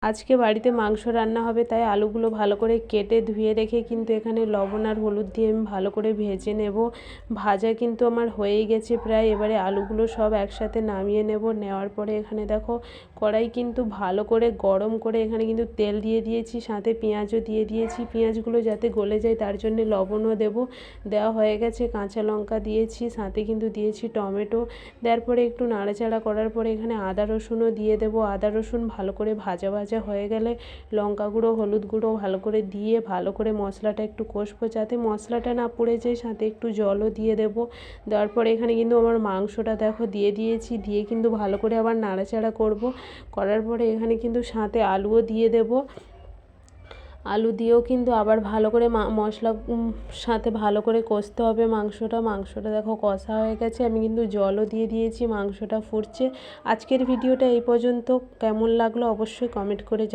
আজকে বাড়িতে মাংস রান্না হবে, তাই আলুগুলো ভালো করে কেটে ধুয়ে রেখে কিন্তু এখানে লবণ আর হলুদ দিয়ে আমি ভালো করে ভেজে নেব। ভাজা কিন্তু আমার হয়েই গেছে প্রায়। এবারে আলুগুলো সব একসাথে নামিয়ে নেব। নেওয়ার পরে এখানে দেখো কড়াই কিন্তু ভালো করে গরম করে এখানে কিন্তু তেল দিয়ে দিয়েছি, সাথে পেঁয়াজও দিয়ে দিয়েছি। পেঁয়াজগুলো যাতে গলে যায় তার জন্য লবণও দেব। দেওয়া হয়ে গেছে, কাঁচা লঙ্কা দিয়েছি, সাথে কিন্তু দিয়েছি টমেটো। দেওয়ার পরে একটু নাড়াচাড়া করার পরে এখানে আদা রসুনও দিয়ে দেব। আদা রসুন ভালো করে ভাজা হয়ে গেলে লঙ্কা গুঁড়ো, হলুদ গুঁড়ো ভালো করে দিয়ে ভালো করে মশলাটা একটু কষবো, যাতে মশলাটা না পুড়ে যায়। সাথে একটু জলও দিয়ে দেব। দেওয়ার পরে এখানে কিন্তু আমার মাংসটা দেখো দিয়ে দিয়েছি, দিয়ে কিন্তু ভালো করে আবার নাড়াচাড়া করব। করার পরে এখানে কিন্তু সাথে আলুও দিয়ে দেব। আলু দিয়েও কিন্তু আবার ভালো করে মশলা সাথে ভালো করে কষতে হবে মাংসটা দেখো কষা হয়ে গেছে। আমি কিন্তু জলও দিয়ে দিয়েছি, মাংসটা ফুটছে। আজকের ভিডিওটা এই পর্যন্ত। কেমন লাগলো অবশ্যই কমেন্ট করে